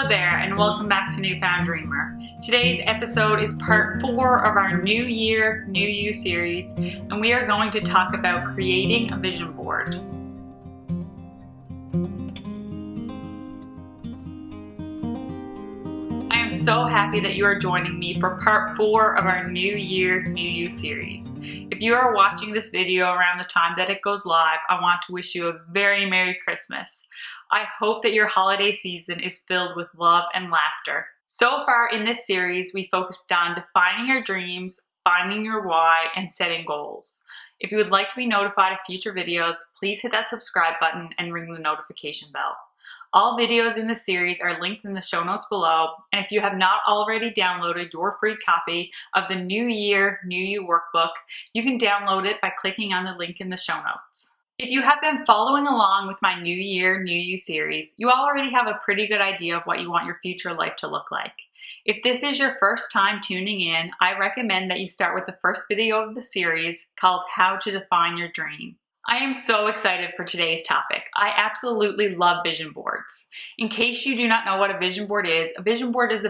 Hello there, and welcome back to Newfound Dreamer. Today's episode is part 4 of our New Year, New You series, and we are going to talk about creating a vision board. I am so happy that you are joining me for part 4 of our New Year, New You series. If you are watching this video around the time that it goes live, I want to wish you a very Merry Christmas. I hope that your holiday season is filled with love and laughter. So far in this series, we focused on defining your dreams, finding your why, and setting goals. If you would like to be notified of future videos, please hit that subscribe button and ring the notification bell. All videos in the series are linked in the show notes below, and if you have not already downloaded your free copy of the New Year, New You workbook, you can download it by clicking on the link in the show notes. If you have been following along with my New Year, New You series, you already have a pretty good idea of what you want your future life to look like. If this is your first time tuning in, I recommend that you start with the first video of the series called How to Define Your Dream. I am so excited for today's topic. I absolutely love vision boards. In case you do not know what a vision board is a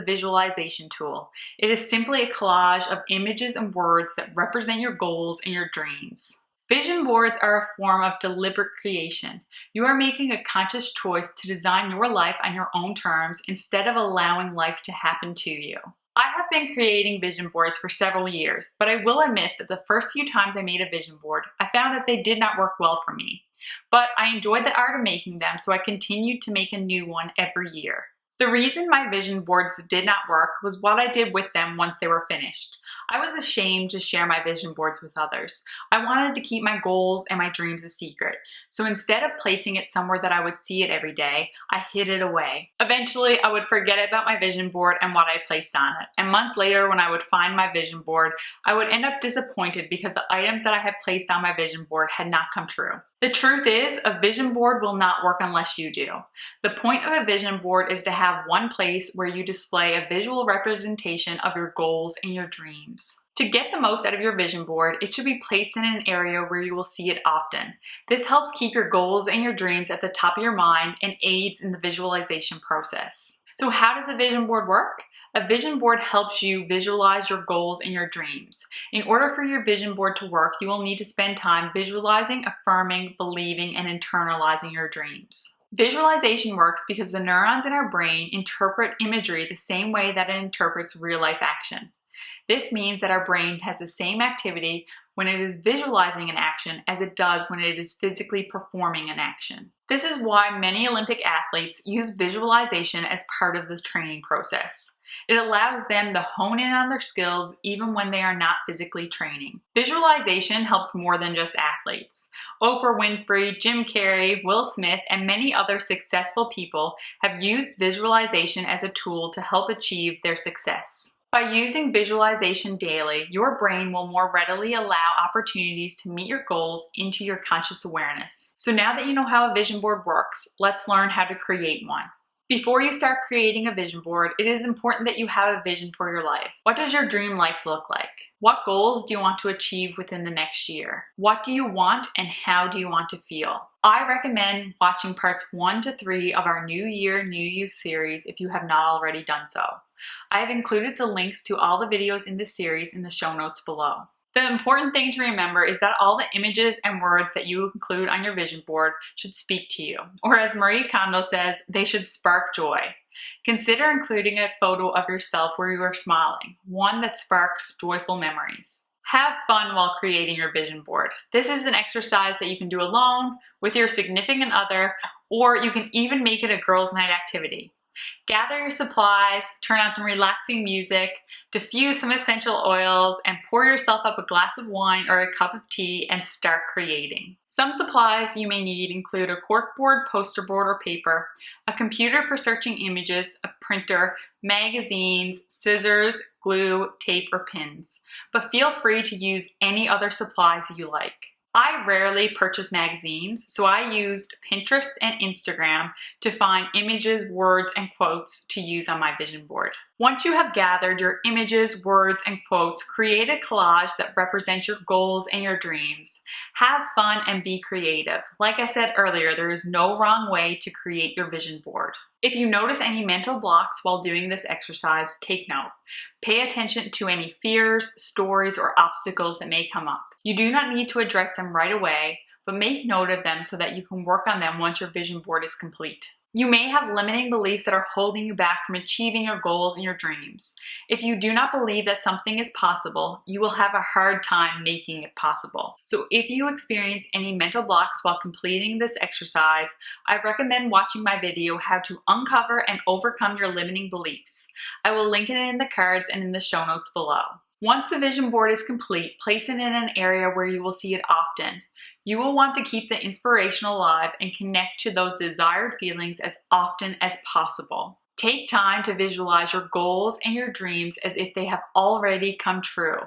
visualization tool. It is simply a collage of images and words that represent your goals and your dreams. Vision boards are a form of deliberate creation. You are making a conscious choice to design your life on your own terms instead of allowing life to happen to you. I have been creating vision boards for several years, but I will admit that the first few times I made a vision board, I found that they did not work well for me. But I enjoyed the art of making them, so I continued to make a new one every year. The reason my vision boards did not work was what I did with them once they were finished. I was ashamed to share my vision boards with others. I wanted to keep my goals and my dreams a secret. So instead of placing it somewhere that I would see it every day, I hid it away. Eventually, I would forget about my vision board and what I placed on it. And months later, when I would find my vision board, I would end up disappointed because the items that I had placed on my vision board had not come true. The truth is, a vision board will not work unless you do. The point of a vision board is to have one place where you display a visual representation of your goals and your dreams. To get the most out of your vision board, it should be placed in an area where you will see it often. This helps keep your goals and your dreams at the top of your mind and aids in the visualization process. So how does a vision board work? A vision board helps you visualize your goals and your dreams. In order for your vision board to work, you will need to spend time visualizing, affirming, believing, and internalizing your dreams. Visualization works because the neurons in our brain interpret imagery the same way that it interprets real-life action. This means that our brain has the same activity when it is visualizing an action as it does when it is physically performing an action. This is why many Olympic athletes use visualization as part of the training process. It allows them to hone in on their skills even when they are not physically training. Visualization helps more than just athletes. Oprah Winfrey, Jim Carrey, Will Smith, and many other successful people have used visualization as a tool to help achieve their success. By using visualization daily, your brain will more readily allow opportunities to meet your goals into your conscious awareness. So now that you know how a vision board works, let's learn how to create one. Before you start creating a vision board, it is important that you have a vision for your life. What does your dream life look like? What goals do you want to achieve within the next year? What do you want and how do you want to feel? I recommend watching parts 1 to 3 of our New Year, New You series if you have not already done so. I have included the links to all the videos in this series in the show notes below. The important thing to remember is that all the images and words that you include on your vision board should speak to you. Or as Marie Kondo says, they should spark joy. Consider including a photo of yourself where you are smiling, one that sparks joyful memories. Have fun while creating your vision board. This is an exercise that you can do alone, with your significant other, or you can even make it a girls' night activity. Gather your supplies, turn on some relaxing music, diffuse some essential oils, and pour yourself up a glass of wine or a cup of tea and start creating. Some supplies you may need include a corkboard, poster board, or paper, a computer for searching images, a printer, magazines, scissors, glue, tape, or pins. But feel free to use any other supplies you like. I rarely purchase magazines, so I used Pinterest and Instagram to find images, words, and quotes to use on my vision board. Once you have gathered your images, words, and quotes, create a collage that represents your goals and your dreams. Have fun and be creative. Like I said earlier, there is no wrong way to create your vision board. If you notice any mental blocks while doing this exercise, take note. Pay attention to any fears, stories, or obstacles that may come up. You do not need to address them right away, but make note of them so that you can work on them once your vision board is complete. You may have limiting beliefs that are holding you back from achieving your goals and your dreams. If you do not believe that something is possible, you will have a hard time making it possible. So if you experience any mental blocks while completing this exercise, I recommend watching my video, How to Uncover and Overcome Your Limiting Beliefs. I will link it in the cards and in the show notes below. Once the vision board is complete, place it in an area where you will see it often. You will want to keep the inspiration alive and connect to those desired feelings as often as possible. Take time to visualize your goals and your dreams as if they have already come true.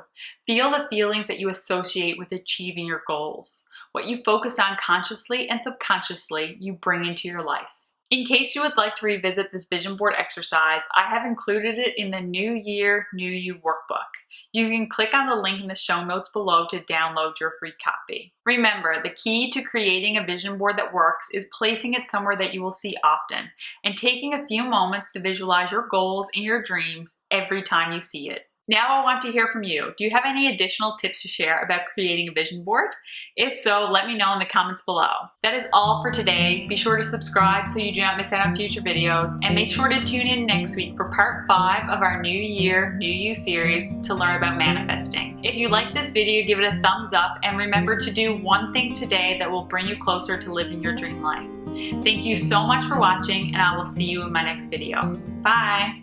Feel the feelings that you associate with achieving your goals. What you focus on consciously and subconsciously, you bring into your life. In case you would like to revisit this vision board exercise, I have included it in the New Year, New You workbook. You can click on the link in the show notes below to download your free copy. Remember, the key to creating a vision board that works is placing it somewhere that you will see often and taking a few moments to visualize your goals and your dreams every time you see it. Now I want to hear from you. Do you have any additional tips to share about creating a vision board? If so, let me know in the comments below. That is all for today. Be sure to subscribe so you do not miss out on future videos, and make sure to tune in next week for part 5 of our New Year, New You series to learn about manifesting. If you like this video, give it a thumbs up, and remember to do one thing today that will bring you closer to living your dream life. Thank you so much for watching, and I will see you in my next video. Bye!